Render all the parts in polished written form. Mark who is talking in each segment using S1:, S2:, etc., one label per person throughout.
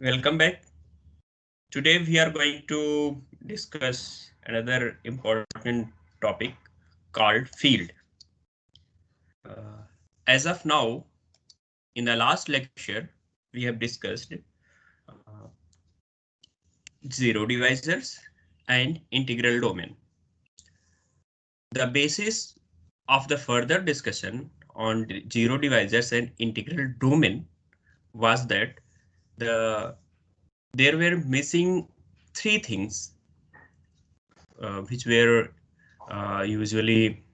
S1: Welcome back. Today we are going to discuss another important topic called field. As of now, in the last lecture, we have discussed zero divisors and integral domain. The basis of the further discussion on zero divisors and integral domain was that there were missing three things which were usually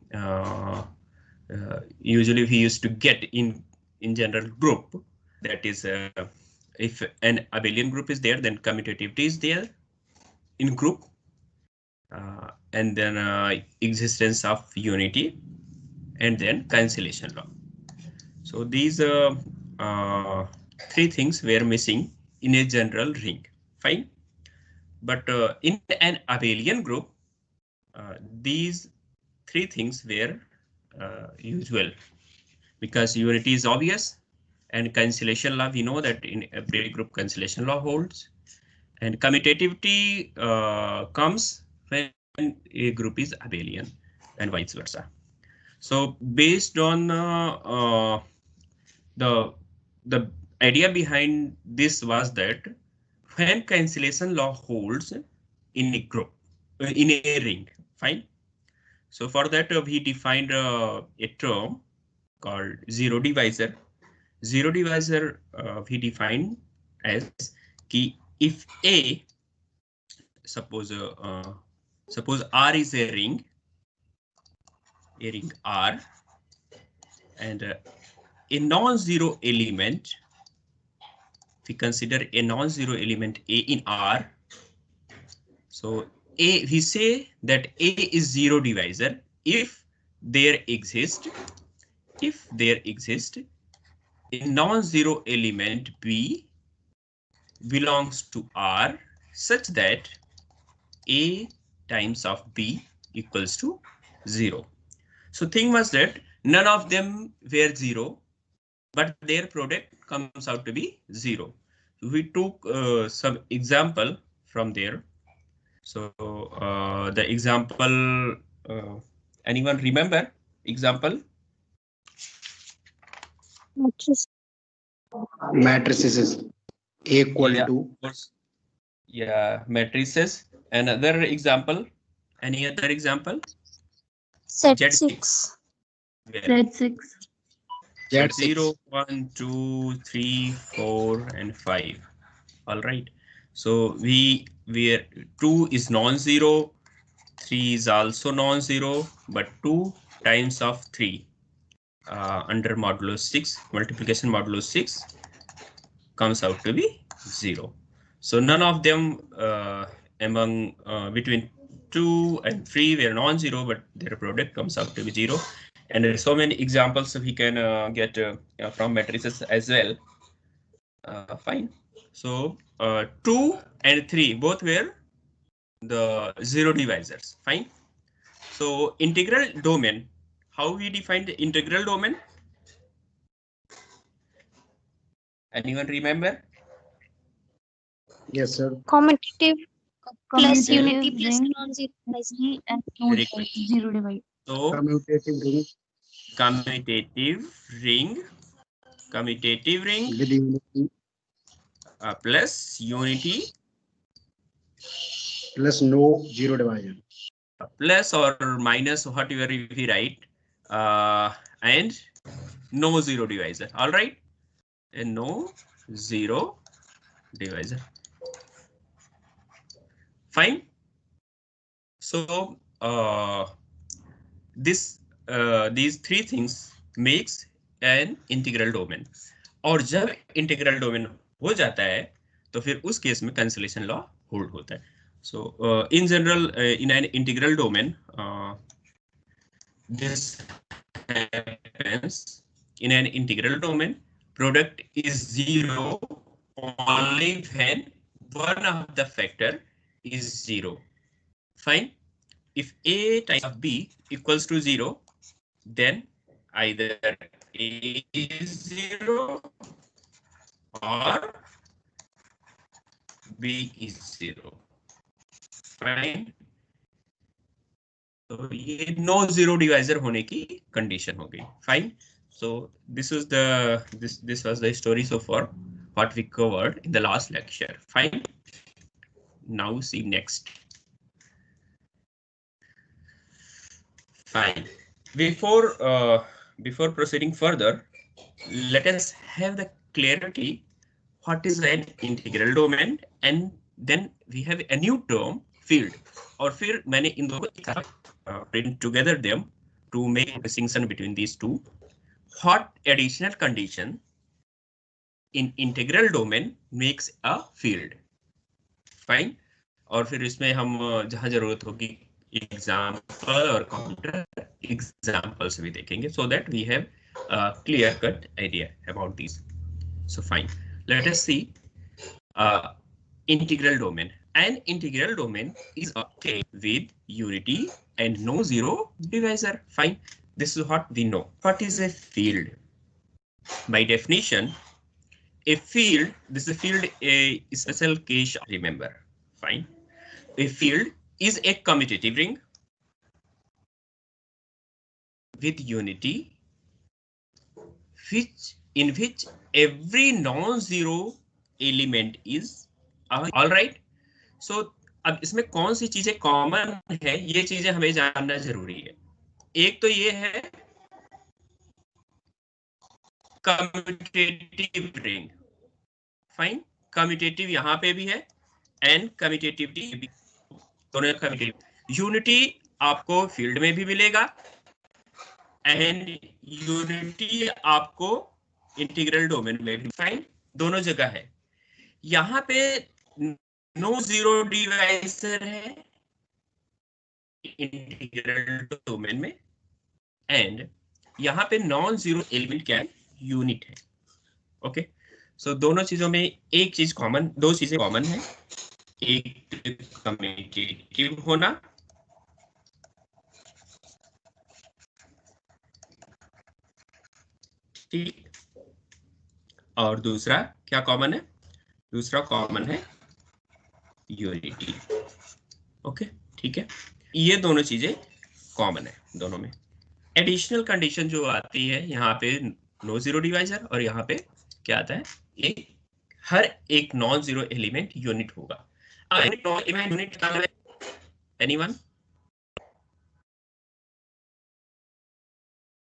S1: we used to get in general group. That is, if an abelian group is there, then commutativity is there in group, and then existence of unity, and then cancellation law. So these three things were missing in a general ring. Fine. But in an abelian group, these three things were usual, because unity is obvious and cancellation law, we know that in every group cancellation law holds, and commutativity comes when a group is abelian and vice versa. So based on the idea behind this was that when cancellation law holds in a group, in a ring, fine. So for that we defined a term called zero divisor. Zero divisor we define as ki if A, suppose suppose R is a ring R, and a non-zero element, we consider a non-zero element A in R. So we say that A is zero divisor if there exists a non-zero element B belongs to R such that A times of B equals to 0. So thing was that none of them were 0, but their product comes out to be 0. We took some example from there. So the example, anyone remember example?
S2: Matrices equal
S1: Yeah,
S2: to
S1: of course. Yeah, matrices. Another example. Any other example?
S3: Z6.
S4: Z6.
S1: So
S2: Z6.
S1: 0, 1, 2, 3, 4, and 5. All right. So we are 2 is non-zero, 3 is also non-zero, but 2 times of 3 under modulo 6, multiplication modulo 6 comes out to be 0. So none of them among between 2 and 3 were non-zero, but their product comes out to be 0. And there are so many examples we can get from matrices as well. Fine. So 2 and 3 both were the zero divisors. Fine. So integral domain, how we define the integral domain? Anyone remember?
S2: Yes, sir.
S3: Commutative plus
S4: Commutative
S3: unity plus
S4: ring
S3: non-zero divisor.
S4: and
S1: Very good.
S4: zero divide.
S1: So
S2: Commutative ring
S1: commutative ring
S2: with unity
S1: plus unity
S2: plus no zero division.
S1: plus or minus whatever we write, and no zero divisor. All right, and no zero divisor. Fine. So these three things makes an integral domain. और जब integral domain हो जाता है तो फिर उस case में cancellation law hold होता है. So in general, in an integral domain, this happens in an integral domain. Product is 0 only when one of the factor is 0. Fine. If A times of B equals to 0, then either A is 0 or B is 0. Fine. तो ये no zero divisor होने की condition हो गई. Fine. So this was the story so far what we covered in the last lecture. Fine. Now see next. Fine. Before proceeding further, let us have the clarity what is an integral domain, and then we have a new term field. और फिर मैंने इन दोनों को print together them to make a distinction between these two. What additional condition in integral domain makes a field? Fine. और फिर इसमें हम जहां जरूरत होगी एग्जाम्पल और काउंटर एग्जाम्पल्स भी देखेंगे, so that we have a clear cut idea about these. So fine, let us see integral domain. An integral domain is okay with unity and no zero divisor. Fine, this is what we know. What is a field? By definition, a field, this is a field, a special case, remember. Fine. A field is a commutative ring with unity in which every non-zero element is all right. So अब इसमें कौन सी चीजें common है, ये चीजें हमें जानना जरूरी है. एक तो ये है कम्यूटेटिव रिंग. फाइन. कम्यूटेटिव यहाँ पे भी है एंड कम्यूटेटिविटी भी, दोनों कम्यूटेटिव. यूनिटी आपको फील्ड में भी मिलेगा एंड यूनिटी आपको इंटीग्रल डोमेन में भी. फाइन, दोनों जगह है. यहाँ पे नो जीरो डिवाइजर है इंटीग्रल डोमेन में, एंड यहाँ पे नॉन जीरो एलिमेंट क्या है, यूनिट है. ओके. सो दोनों चीजों में एक चीज कॉमन, दो चीजें कॉमन है. एक कम्यूटेटिव होना, ठीक, और दूसरा क्या कॉमन है, दूसरा कॉमन है यूनिटी. ओके, ठीक है. ये दोनों चीजें कॉमन है दोनों में. एडिशनल कंडीशन जो आती है यहाँ पे नो जीरो डिवाइजर, और यहाँ पे क्या आता है, एक हर एक नॉन जीरो एलिमेंट यूनिट होगा. Unit anyone?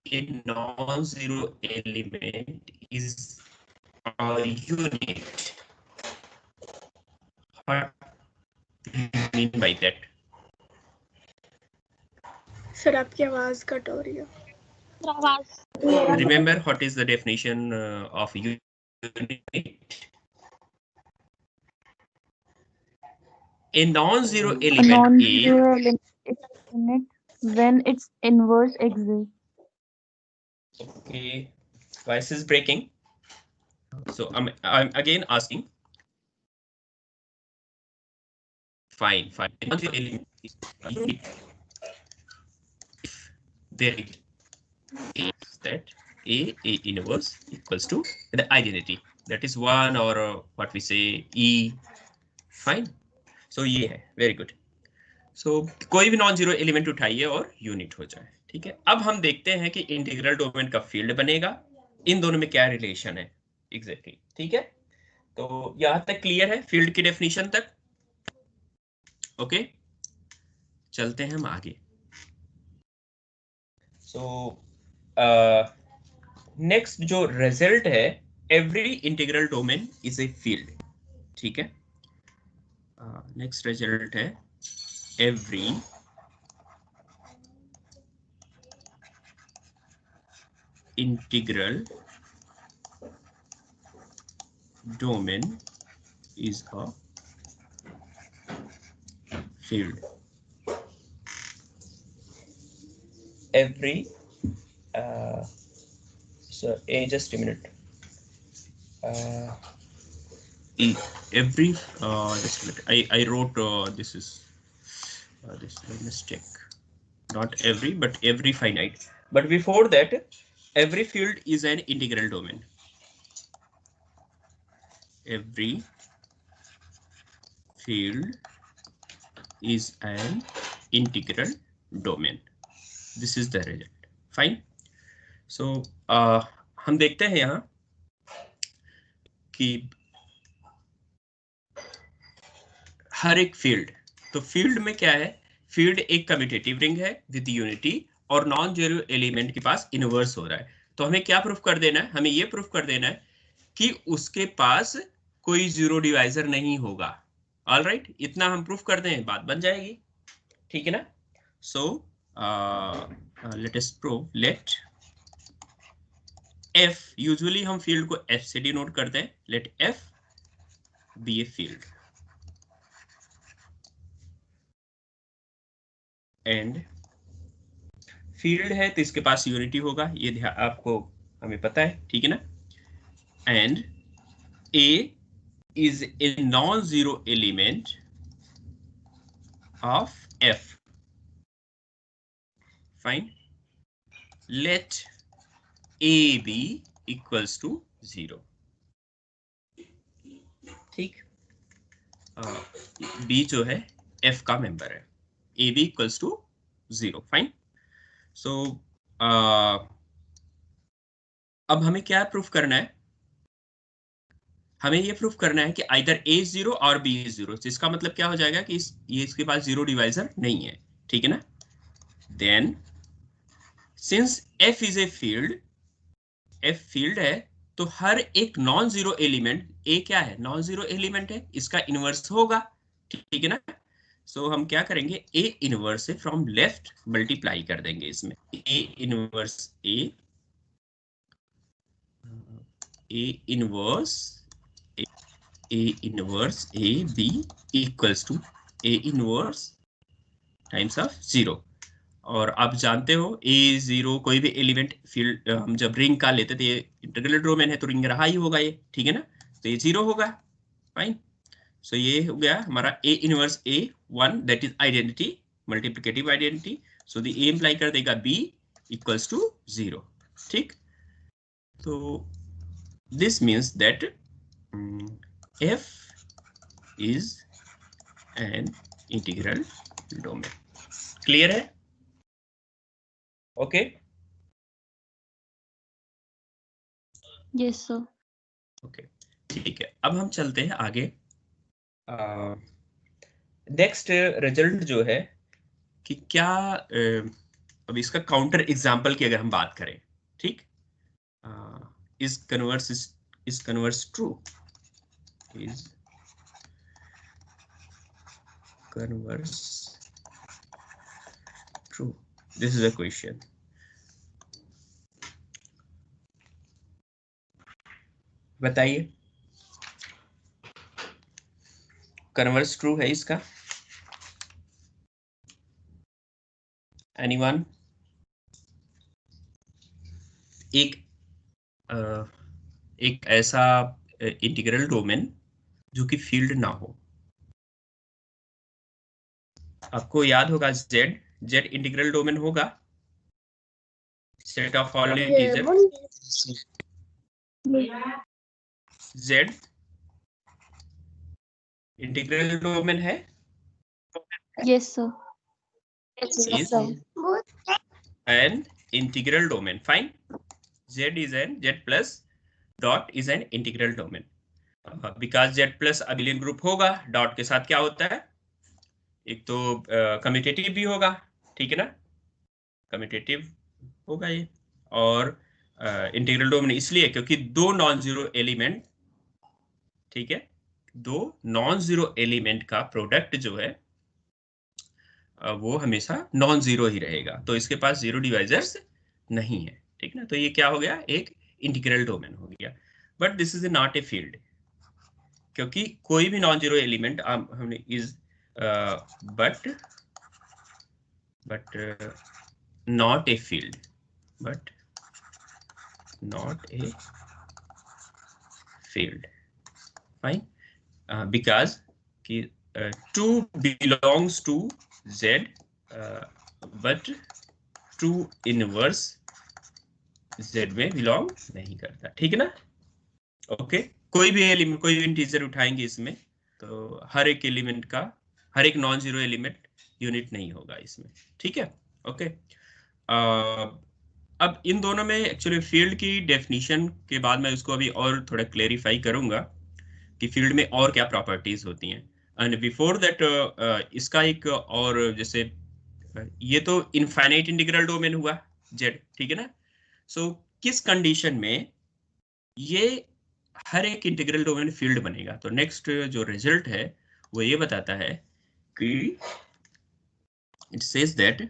S1: A non-zero element is a unit. What do you mean by that?
S4: Sir आपकी आवाज कट हो रही है.
S1: Remember what is the definition of unit? A non-zero element
S3: non-zero element is a unit when its inverse exists.
S1: Okay, voice is breaking. So I'm again asking. Fine. Non-zero element is a unit. There is that A inverse equals to the identity, that is 1, or what we say E. Fine. So ये है, very good. So कोई भी non zero element उठाइए और unit हो जाए. ठीक है. अब हम देखते हैं कि इंटीग्रल डोमेन का फील्ड बनेगा, इन दोनों में क्या रिलेशन है एग्जैक्टली. ठीक है. तो यहां तक क्लियर है फील्ड की डेफिनेशन तक. ओके, चलते हैं हम आगे. सो नेक्स्ट जो रिजल्ट है, every integral domain is a field. ठीक है. नेक्स्ट रिजल्ट है every integral domain is a field. Every just a minute. Every just a minute. I wrote this is this is a mistake. Not every, but every finite. But before that, every field is an integral domain. Every field is an integral domain. This is the result. Fine. So हम देखते हैं यहाँ कि हर एक field, तो field में क्या है, फील्ड एक कम्यूटेटिव रिंग है विद यूनिटी और नॉन जीरो एलिमेंट के पास इनवर्स हो रहा है। तो हमें क्या प्रूफ कर देना है, हमें ये प्रूफ कर देना है कि उसके पास कोई जीरो डिवाइजर नहीं होगा। ऑल राइट, इतना हम प्रूफ कर दें, बात बन जाएगी, ठीक है ना। So let us prove, let f, usually हम फील्ड को f से डिनोट करते हैं, let f be a field and field है तो इसके पास यूनिटी होगा, ये ध्यान आपको, हमें पता है, ठीक है ना। And a is a non-zero element of f. Fine. Let a be equals to 0. ठीक, b जो है f का मेंबर है, a b equals to 0. Fine. सो अब हमें क्या प्रूफ करना है, हमें ये प्रूफ करना है कि आइदर a is 0 और b is 0, जिसका मतलब क्या हो जाएगा कि ये इसके पास जीरो डिवाइजर नहीं है, ठीक है ना। Then since f is a field, f field है तो हर एक नॉन जीरो एलिमेंट, a क्या है, नॉन जीरो एलिमेंट है, इसका इनवर्स होगा, ठीक है ना। सो हम क्या करेंगे, a इनवर्स से फ्रॉम लेफ्ट मल्टीप्लाई कर देंगे इसमें, a inverse A inverse A B equals to A inverse times of 0. और आप जानते हो A0 कोई भी एलिमेंट फील्ड हम जब रिंग का लेते थे, इंटीग्रल डोमेन है तो रिंग रहा ही होगा ये, ठीक है ना, तो ये 0 होगा। फाइन. सो ये हो गया हमारा A inverse A1, that is identity, multiplicative identity. So the A imply कर देगा B इक्वल्स टू 0, ठीक। तो this means that f is an integral domain. Clear है? Okay,
S3: Yes, sir.
S1: ओके, ठीक है। अब हम चलते हैं आगे। नेक्स्ट रिजल्ट जो है कि क्या, अब इसका काउंटर एग्जाम्पल की अगर हम बात करें, ठीक, is converse true, is converse true? This is a question. बताइए, कन्वर्स ट्रू है इसका? एनीवन? एक ऐसा इंटीग्रल डोमेन जो कि फील्ड ना हो। आपको याद होगा z इंटीग्रल डोमेन होगा, set of all integer, z integral domain है।
S3: Yes, sir.
S1: Is an integral domain. Fine. Z plus dot is an integral domain. Because z plus abelian group होगा, डॉट के साथ क्या होता है, एक तो कम्यूटेटिव भी होगा, ठीक है ना, कम्यूटेटिव होगा ये, और इंटीग्रल डोमेन इसलिए क्योंकि दो नॉन जीरो एलिमेंट, ठीक है, दो नॉन जीरो एलिमेंट का प्रोडक्ट जो है वो हमेशा नॉन जीरो ही रहेगा, तो इसके पास जीरो डिवाइजर्स नहीं है, ठीक ना। तो ये क्या हो गया, एक इंटीग्रल डोमेन हो गया। But this is not a field, क्योंकि कोई भी नॉन जीरो एलिमेंट हमने is but not a field, but not a field. Fine, because कि 2 belongs to Z, but 2 inverse Z में बिलोंग नहीं करता, ठीक है ना। ओके, कोई भी एलिमेंट, कोई भी इंटीजर उठाएंगे इसमें तो हर एक एलिमेंट का, हर एक नॉन जीरो एलिमेंट यूनिट नहीं होगा इसमें, ठीक है। ओके, अब इन दोनों में एक्चुअली फील्ड की डेफिनेशन के बाद मैं इसको अभी और थोड़ा क्लेरिफाई करूंगा कि फील्ड में और क्या प्रॉपर्टीज होती हैं। एंड बिफोर दैट इसका एक और, जैसे ये तो इनफाइनाइट इंटीग्रल डोमेन हुआ जेड, ठीक है ना। सो किस कंडीशन में ये हर एक इंटीग्रल डोमेन फील्ड बनेगा? तो नेक्स्ट जो रिजल्ट है वो ये बताता है कि it says that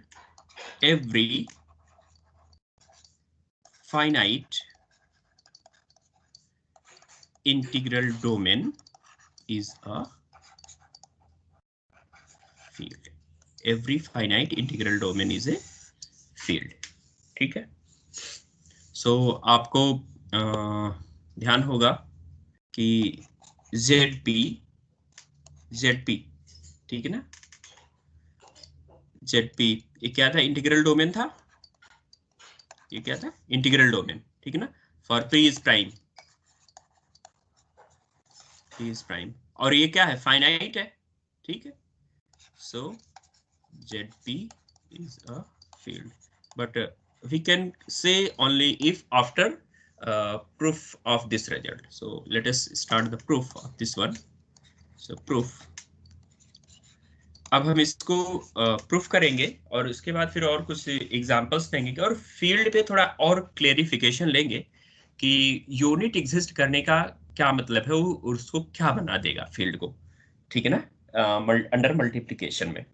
S1: every finite integral domain is a field. Every finite integral domain is a field. ठीक है। सो आपको ध्यान होगा कि ZP ठीक है ना, ZP ये क्या था? इंटीग्रल डोमेन था। ये क्या था? इंटीग्रल डोमेन, ठीक है ना, फॉर P is प्राइम, और ये क्या है? फाइनाइट है, ठीक है। सो ZP is a field, but we can say only if after proof of this result. So let us start the proof of this one. So proof, अब हम इसको प्रूफ करेंगे और उसके बाद फिर और कुछ एग्जांपल्स देंगे और फील्ड पे थोड़ा और क्लेरिफिकेशन लेंगे कि यूनिट एग्जिस्ट करने का क्या मतलब है, वो उसको क्या बना देगा फील्ड को, ठीक है ना, अंडर मल्टीप्लिकेशन में,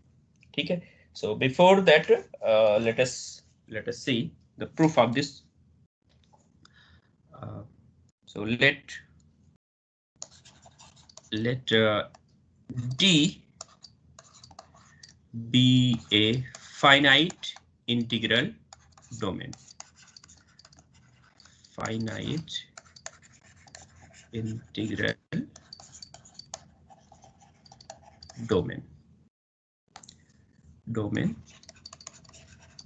S1: ठीक है। So before that let us see the proof of this. So let D be a finite integral domain. Finite integral domain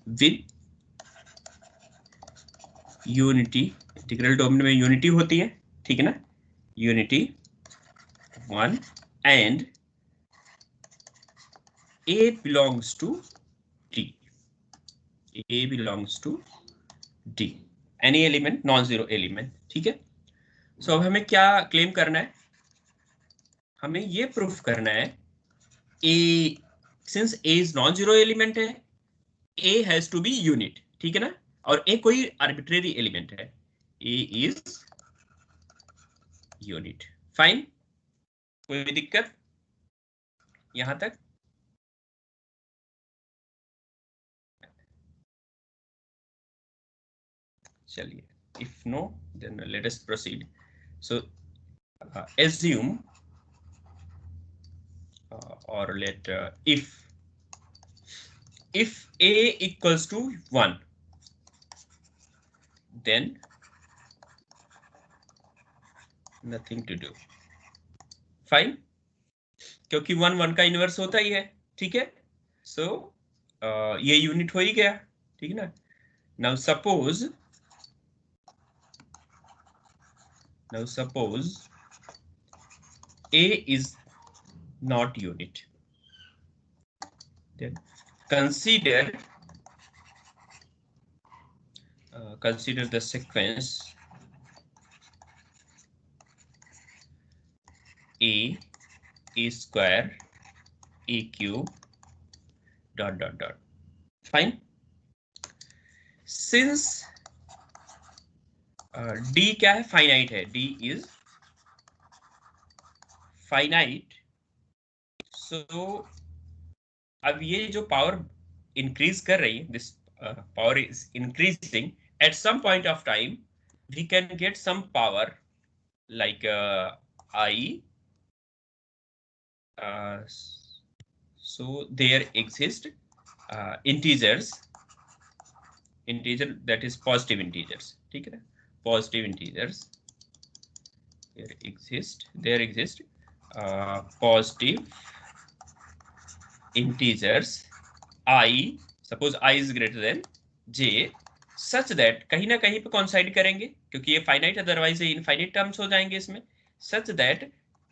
S1: with unity. Integral domain में यूनिटी होती है, ठीक है ना, unity 1 and A belongs to D. A belongs to D. Any element, non-zero element, ठीक है। सो अब हमें क्या क्लेम करना है? हमें ये प्रूफ करना है A, since A is non-zero element है, A has to be unit, ठीक है ना, और A कोई arbitrary element है, A is unit. फाइन, कोई दिक्कत यहां तक? चलिए, if no then let us proceed. So assume or let if A equals to 1, then nothing to do. Fine, क्योंकि 1 1 का इनवर्स होता ही है, ठीक है। सो ये यूनिट हो ही गया, ठीक है ना। Now suppose A is not unit, then consider the sequence A square A cube ... Fine. Since D क्या है? फाइनाइट है, D is finite. So अब ये जो पावर इंक्रीज कर रही है, this power is increasing, at some point of time we can get some power like I. So there exist integers that is positive integers, ठीक है, positive integers. There exist positive integers I, suppose I is greater than J, such that कहीं ना कहीं पे कॉन्साइड करेंगे, क्योंकि ये finite, otherwise ये इनफाइनाइट टर्म्स हो जाएंगे इसमें, such that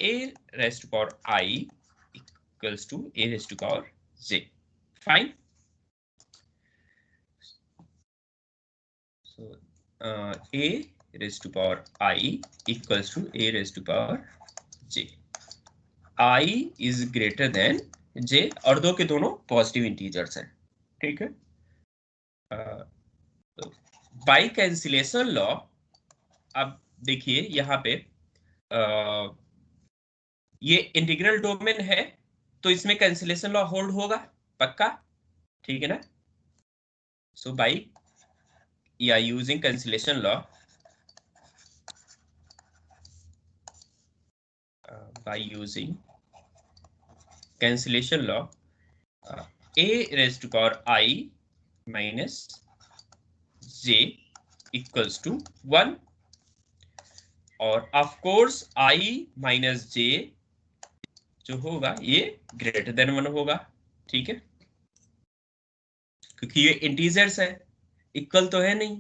S1: a raised to power I equals to a raised to power j. Fine. So a raised to power I equals to a raised to power j. I is greater than j और दो के दोनों positive integers हैं. ठीक है. Bye cancellation law अब देखिए यहाँ पे ये इंटीग्रल डोमेन है तो इसमें कैंसिलेशन लॉ होल्ड होगा पक्का. ठीक है ना. So by using cancellation law by using cancellation law a raised to power I minus j equals to 1 और of course I minus j जो होगा ये ग्रेटर देन 1 होगा. ठीक है. क्योंकि ये इंटीजर्स है इक्वल तो है नहीं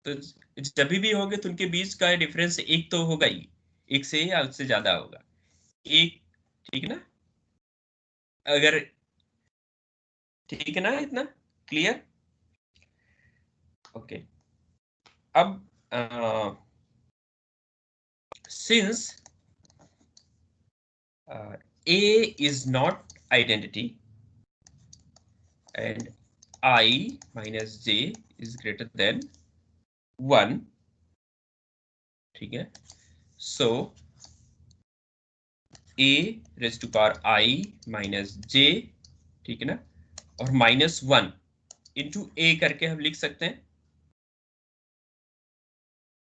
S1: तो जब भी होंगे तो उनके बीच का डिफरेंस एक तो होगा ही. एक से या उससे ज्यादा होगा एक. ठीक है ना. अगर ठीक है ना इतना क्लियर. ओके. अब since a is not identity and I minus j is greater than 1. ठीक है. So a raised to power I minus j. ठीक है ना. और -1 into a करके हम लिख सकते हैं.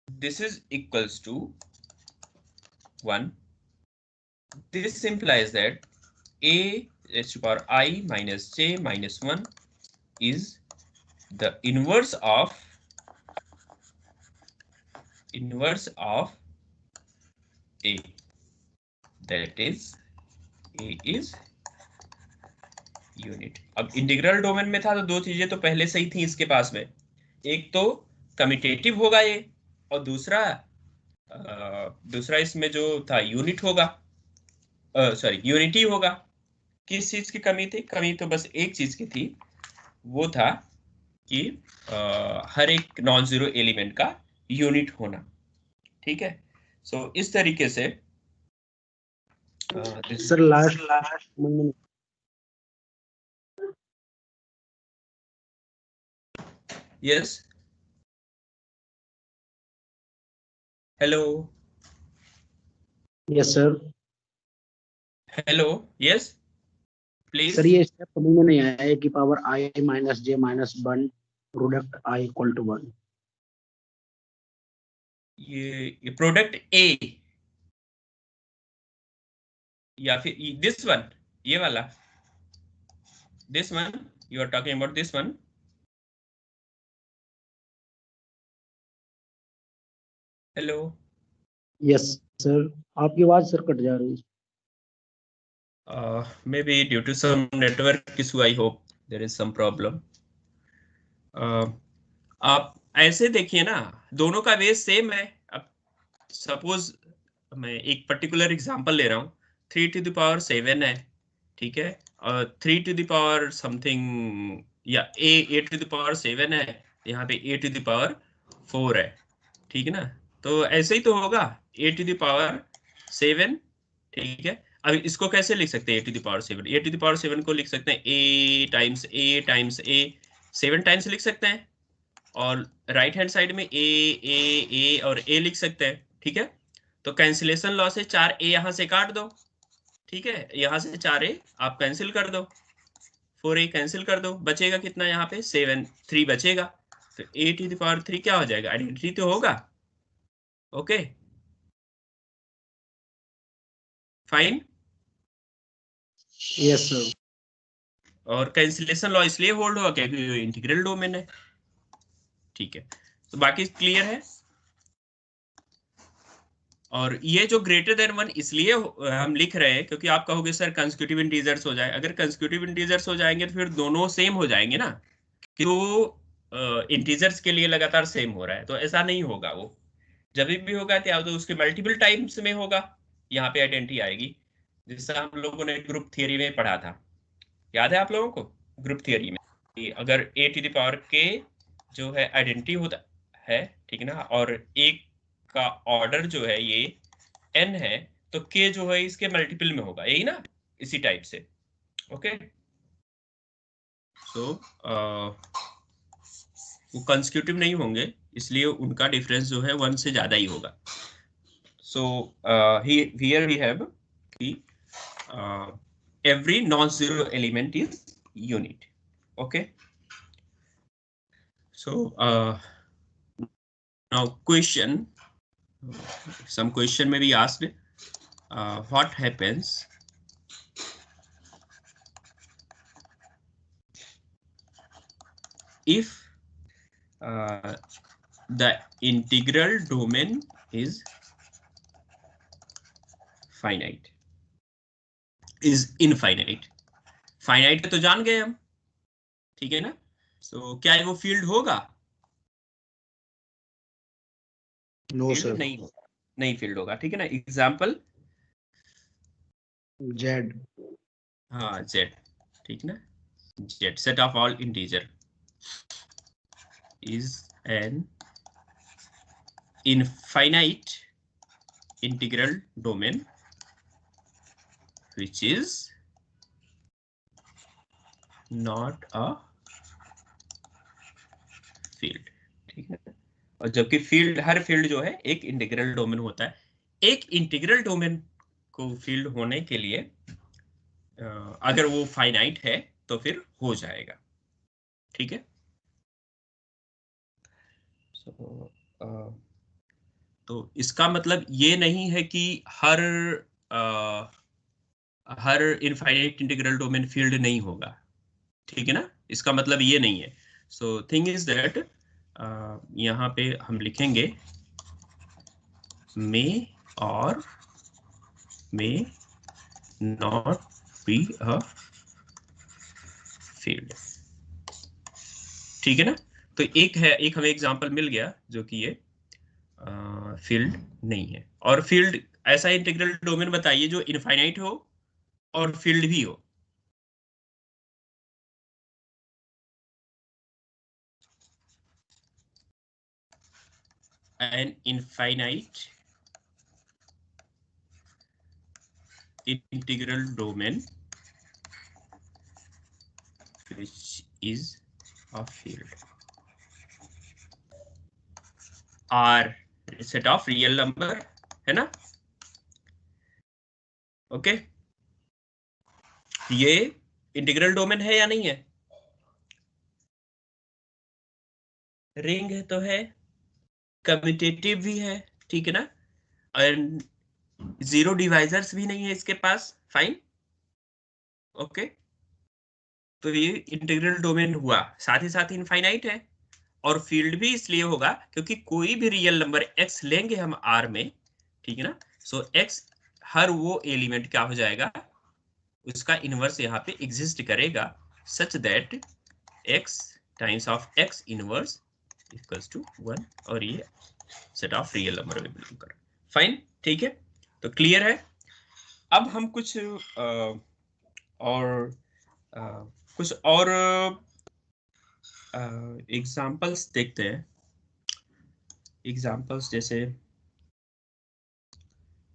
S1: This is equals to 1. This implies that a raised to power I minus j minus 1 is the inverse of a. That is a is unit. अब इंटीग्रल डोमेन में था तो दो चीजें तो पहले से ही थी इसके पास में. एक तो कम्यूटेटिव होगा ये और दूसरा इसमें जो था यूनिट होगा. सॉरी यूनिटी होगा. किस चीज की कमी थी? कमी तो बस एक चीज की थी. वो था कि हर एक नॉन जीरो एलिमेंट का यूनिट होना. ठीक है. सो इस तरीके से
S2: sir last
S1: yes hello
S2: yes sir.
S1: hello yes please.
S2: Sir ये स्टेप समझ में नहीं आया है कि power I minus j minus 1 product I equal to 1.
S1: ये प्रोडक्ट A या फिर दिस वन ये वाला this one you are talking about this one. Hello.
S2: Yes sir. आपकी आवाज सर कट जा रही है.
S1: Maybe due to some network issue, I hope there is some problem. आप ऐसे देखिए ना दोनों का बेस सेम है. अब सपोज मैं एक पर्टिकुलर एग्जांपल ले रहा हूँ. 3 to the power 7 है. ठीक है. और 3 to the power समथिंग या a to the power 7 है. यहाँ पे a to the power 4 है. ठीक है ना. तो ऐसे ही तो होगा a to the power 7. ठीक है. अब इसको कैसे लिख सकते हैं? a to the power 7. a to the power 7 को लिख सकते हैं a times a 7 टाइम्स लिख सकते हैं और राइट हैंड साइड में a और a लिख सकते हैं. ठीक है. तो कैंसिलेशन लॉ से 4a यहां से काट दो. ठीक है. यहां से 4a आप कैंसिल कर दो. 4a कैंसिल कर दो. बचेगा कितना? यहाँ पे 3 बचेगा. तो a to the power 3 क्या हो जाएगा? आइडेंटिटी तो होगा. Okay fine.
S2: Yes sir.
S1: और कैंसिलेशन लॉ इसलिए होल्ड होगा क्योंकि ये इंटीग्रल डोमेन है. ठीक है. तो बाकी क्लियर है. और ये जो ग्रेटर देन 1 इसलिए हम लिख रहे हैं क्योंकि आप कहोगे सर कंसेक्यूटिव इंटीजर्स हो जाए. अगर कंसेक्यूटिव इंटीजर्स हो जाएंगे तो फिर दोनों सेम हो जाएंगे ना. कि वो इंटीजर्स के लिए लगातार सेम हो रहा है तो ऐसा नहीं होगा. वो जब भी होगा तो उसके मल्टीपल टाइम्स में होगा. यहाँ पे आइडेंटिटी आएगी, जिससे हम लोगों ने ग्रुप थियरी में पढ़ा था। याद है आप लोगों को ग्रुप थियरी में कि अगर a⁻k जो है आइडेंटिटी होता है, ठीक है ना, और एक का ऑर्डर जो है ये n है, तो k जो है इसके मल्टीपल में होगा, यही ना, इसी टाइप से। ओके, सो वो कंसेक्यूटिव नहीं होंगे, इसलिए उनका डिफरेंस जो है 1 से ज्यादा ही होगा। सो हियर वी हैव कि every non-zero element is unit. Okay, so now some question may be asked, what happens if the integral domain is finite, is infinite? finite तो जान गए हम, ठीक है ना। so क्या वो फील्ड होगा?
S2: नो सर,
S1: नहीं फील्ड होगा, ठीक है ना। एग्जाम्पल
S2: जेड,
S1: हाँ जेड, ठीक ना, Z set of all integer is an infinite integral domain which is not a field, ठीक है। और जबकि फील्ड, हर फील्ड जो है एक इंटीग्रल डोमेन होता है। एक इंटीग्रल डोमेन को फील्ड होने के लिए अगर वो फाइनाइट है तो फिर हो जाएगा, ठीक है। तो इसका मतलब ये नहीं है कि हर इनफाइनाइट इंटीग्रल डोमेन फील्ड नहीं होगा, ठीक है ना, इसका मतलब ये नहीं है। सो थिंग इज दैट यहाँ पे हम लिखेंगे मे और may not be a field, ठीक है ना। तो एक हमें एग्जांपल मिल गया जो कि ये फील्ड नहीं है। और फील्ड ऐसा इंटीग्रल डोमेन बताइए जो इनफाइनाइट हो और फील्ड भी हो। An infinite integral domain which is a field R set of real number, है ना। ओके, ये इंटीग्रल डोमेन है या नहीं है? रिंग है तो है, कम्यूटेटिव भी है, ठीक है ना, और जीरो डिवाइजर्स भी नहीं है इसके पास, फाइन। ओके, तो ये इंटीग्रल डोमेन हुआ, साथ ही साथ इनफाइनाइट है। और फील्ड भी इसलिए होगा क्योंकि कोई भी रियल नंबर x लेंगे हम R में, ठीक है ना। सो x हर वो एलिमेंट क्या हो जाएगा, उसका इनवर्स यहाँ पे एग्जिस्ट करेगा, such that x times of x inverse equals to 1, और ये सेट ऑफ रियल नंबर में बिलोंग कर, फाइन, ठीक है। तो क्लियर है। अब हम कुछ और एग्जाम्पल्स देखते हैं। एग्जाम्पल्स जैसे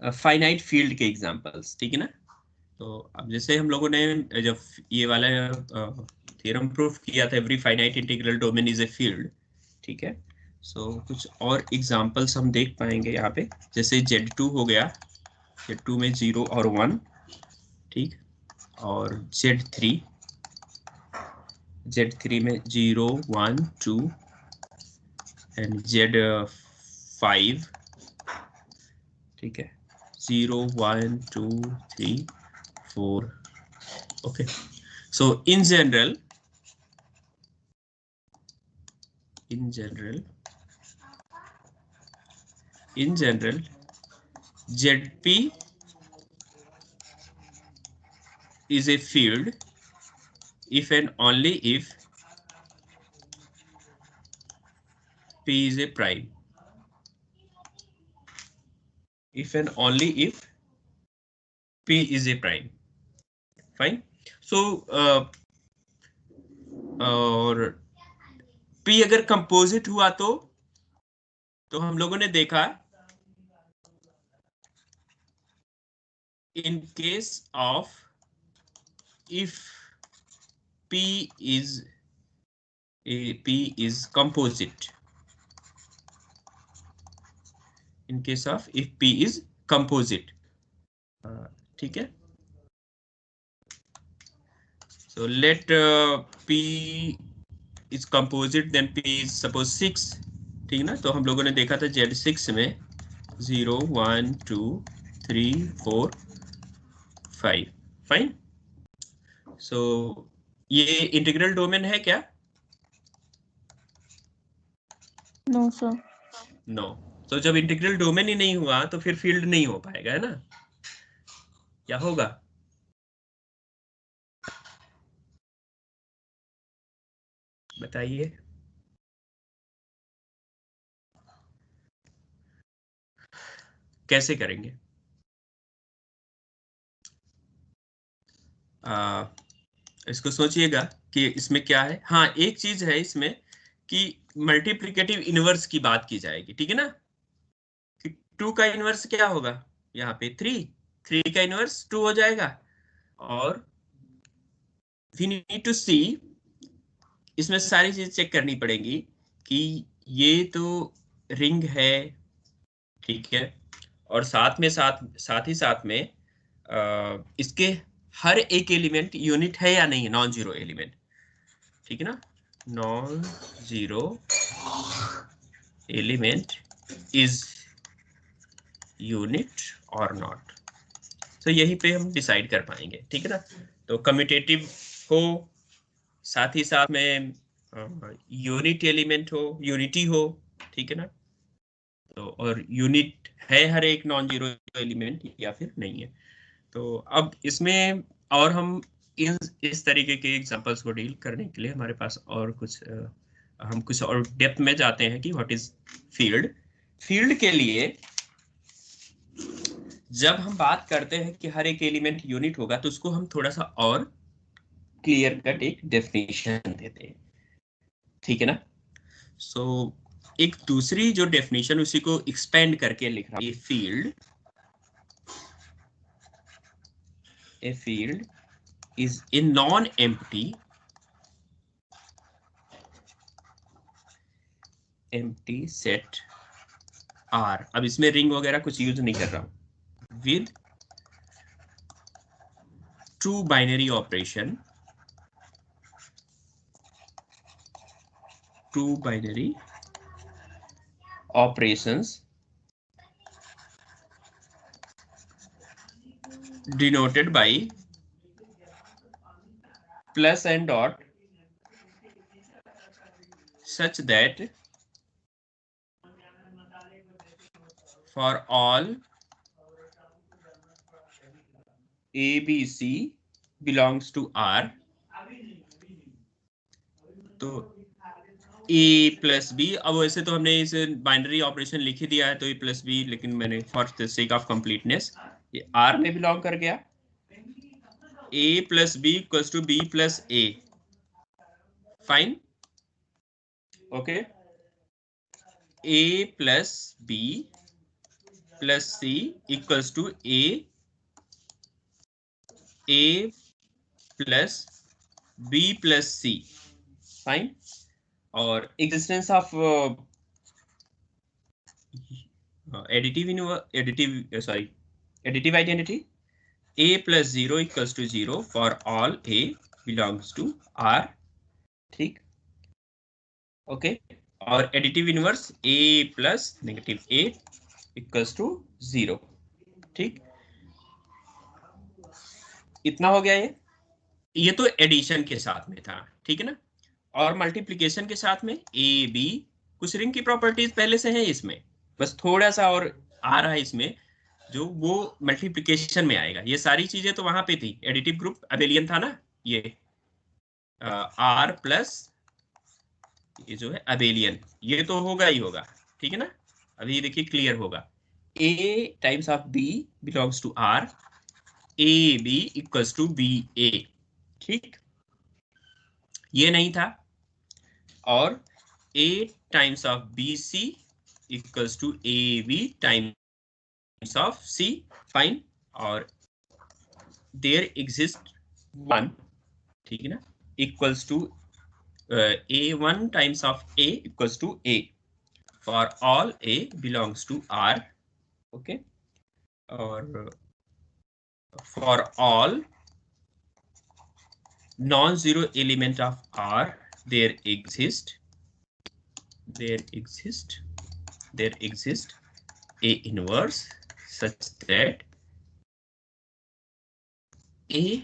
S1: फाइनाइट फील्ड के एग्जाम्पल्स, ठीक है ना। तो अब जैसे हम लोगों ने जब ये वाला थ्योरम प्रूफ किया था, every finite integral domain is a field, ठीक है। सो कुछ और एग्जाम्पल्स हम देख पाएंगे यहाँ पे, जैसे Z2 हो गया, Z2 में 0 और 1, ठीक, और Z3 में 0 1 2 एंड Z5, ठीक है, 0 1 2 3 4। okay, so in general ZP is a field if and only if P is a prime, if and only if P is a prime. Fine. So और P अगर composite हुआ तो हम लोगों ने देखा in case of if P is composite, in case of if P is composite, ठीक है. So let P is composite, then P is suppose 6, ठीक ना. तो हम लोगों ने देखा था Z6 में 0 1 2 3 4 5. फाइन. सो ये इंटीग्रल डोमेन है क्या?
S3: No sir.
S1: नो. तो जब इंटीग्रल डोमेन ही नहीं हुआ तो फिर फील्ड नहीं हो पाएगा, है ना. क्या होगा? बताइए. कैसे करेंगे? इसको सोचिएगा कि इसमें क्या है. हाँ, एक चीज है इसमें कि मल्टीप्लिकेटिव इनवर्स की बात की जाएगी, ठीक है ना. कि 2 का इनवर्स क्या होगा? यहाँ पे 3 का इनवर्स 2 हो जाएगा. और वी नीड टू सी, इसमें सारी चीज चेक करनी पड़ेगी कि ये तो रिंग है, ठीक है. और साथ ही साथ में इसके हर एक एलिमेंट यूनिट है या नहीं, नॉन जीरो एलिमेंट, ठीक है ना. Non zero element is unit और नॉट. तो यही पे हम डिसाइड कर पाएंगे, ठीक है ना. तो कम्यूटेटिव हो, साथ ही साथ में यूनिट एलिमेंट हो, यूनिटी हो, ठीक है ना. तो और यूनिट है हर एक नॉन जीरो एलिमेंट या फिर नहीं है. तो अब इसमें और हम इस तरीके के एग्जांपल्स को डील करने के लिए हमारे पास और कुछ हम कुछ और डेप्थ में जाते हैं कि व्हाट इज फील्ड. फील्ड के लिए जब हम बात करते हैं कि हर एक एलिमेंट यूनिट होगा तो उसको हम थोड़ा सा और क्लियर कट एक डेफिनेशन देते हैं, ठीक है ना. सो एक दूसरी जो डेफिनेशन उसी को एक्सपेंड करके लिख रहा हूं. A field is a non-empty set R. अब इसमें रिंग वगैरह कुछ यूज नहीं कर रहा हूं. with true binary operation, true binary operations denoted by plus and dot such that for all A, B, C belongs to R. तो A plus B, अब वैसे तो हमने इस बाइनरी ऑपरेशन लिख ही दिया है तो A प्लस बी, लेकिन मैंने for the sake of completeness ये R में बिलोंग कर गया. A plus B equals to B plus A. Fine. Okay. A plus B plus C equals to A plus B plus C. Fine. और existence of additive identity A plus 0 equals to 0 for all A belongs to R, ठीक. Okay. और additive inverse A plus negative A equals to 0, ठीक. इतना हो गया. ये तो addition के साथ में था, ठीक है ना. और मल्टीप्लिकेशन के साथ में ए बी, कुछ रिंग की प्रॉपर्टीज पहले से है इसमें, बस थोड़ा सा और आ रहा है इसमें जो वो मल्टीप्लिकेशन में आएगा. ये सारी चीजें तो वहां पे थी. एडिटिव ग्रुप अबेलियन था ना, ये आर प्लस ये जो है अबेलियन, ये तो होगा ही होगा, ठीक है ना. अभी देखिए क्लियर होगा. A times of B belongs to R, A B equals to B A, ठीक, ये नहीं था। और a times of B C equals to A B times of C, fine. और देयर एग्जिस्ट वन, ठीक है ना, equals to a1 times of a equals to a for all a belongs to r, okay. और for all non-zero element of R, there exists A inverse such that A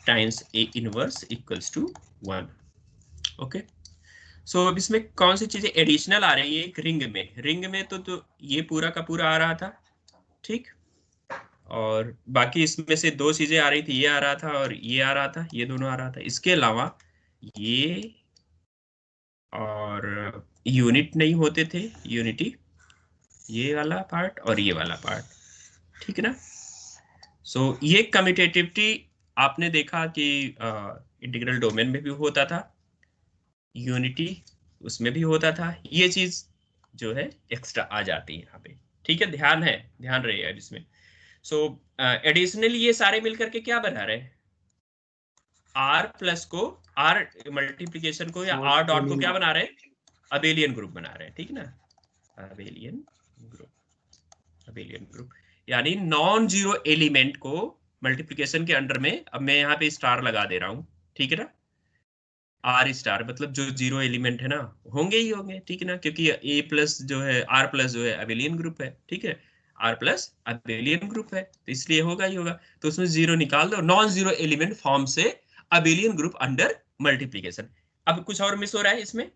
S1: times A inverse equals to 1, okay. So अब इसमें कौन सी चीजें additional आ रही है? एक ring में तो ये पूरा का पूरा आ रहा था, ठीक, और बाकी इसमें से दो चीजें आ रही थी, ये आ रहा था और ये आ रहा था, ये दोनों आ रहा था। इसके अलावा ये और यूनिट नहीं होते थे, यूनिटी, ये वाला पार्ट और ये वाला पार्ट, ठीक है ना। सो ये कम्यूटेटिविटी आपने देखा कि इंटीग्रल डोमेन में भी होता था, यूनिटी उसमें भी होता था, ये चीज जो है एक्स्ट्रा आ जाती है यहाँ पे, ठीक है, ध्यान रहेगा इसमें। सो एडिशनली ये सारे मिलकर के क्या बना रहे हैं? आर प्लस को, आर मल्टीप्लीकेशन को या आर डॉट को क्या बना रहे हैं? अबेलियन ग्रुप बना रहे हैं, ठीक है ना, अबेलियन ग्रुप। यानी नॉन जीरो एलिमेंट को मल्टीप्लीकेशन के अंडर में, अब मैं यहाँ पे स्टार लगा दे रहा हूँ, ठीक है ना, आर स्टार, मतलब जो जीरो एलिमेंट है ना होंगे ही होंगे, ठीक है ना, क्योंकि ए प्लस जो है, आर प्लस जो है अबेलियन ग्रुप है, ठीक है, आर प्लस अबेलियन ग्रुप है, तो इसलिए होगा ही होगा। तो उसमें जीरो निकाल दो, नॉन जीरो एलिमेंट फॉर्म से अबेलियन ग्रुप अंडर मल्टीप्लीकेशन। अब कुछ और मिस हो रहा है इसमें?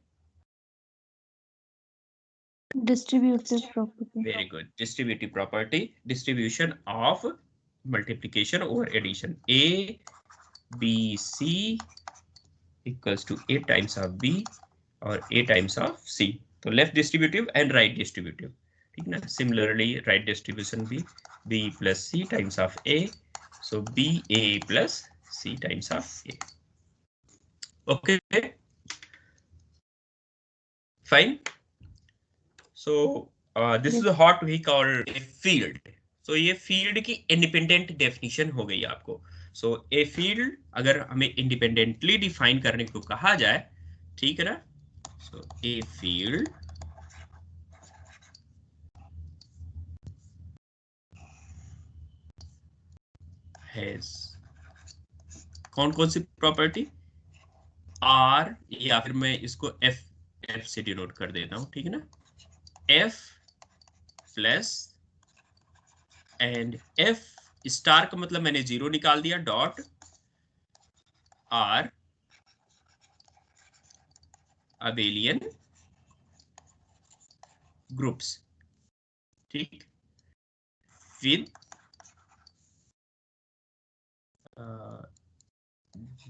S3: Distributive property.
S1: Very good. Distributive property, distribution of multiplication over addition. A, B, C equals to A times of B or A times of C. तो left distributive and right distributive, ठीक ना। Similarly, right distribution भी B plus C times of A. So B A plus C times of A. Okay. Fine. So this is what we call a field. So ये field की independent definition हो गई आपको। So a field अगर हमें independently define करने को कहा जाए, ठीक है ना, so a field has कौन सी प्रॉपर्टी? R, या फिर मैं इसको F से डिनोट कर देता हूं, ठीक है ना, F plus and F star का मतलब मैंने जीरो निकाल दिया, डॉट R अबेलियन ग्रुप्स, ठीक, with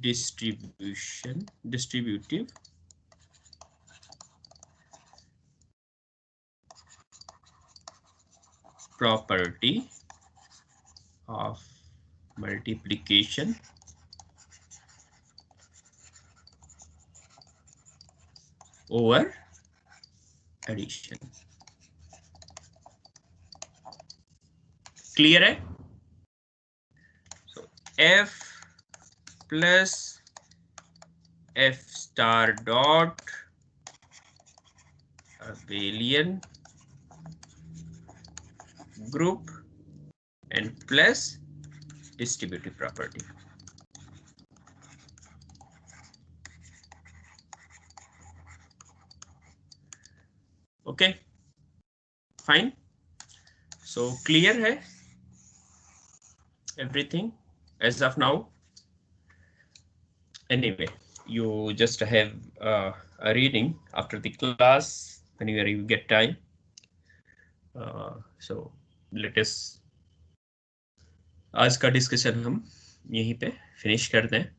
S1: distributive property of multiplication over addition. Clear है? So F plus F star dot abelian group and plus distributive property. Okay, fine. So clear है everything as of now? Anyway, you just have a reading after the class whenever you get time. So let us आज का discussion हम यहीं पे finish करते हैं।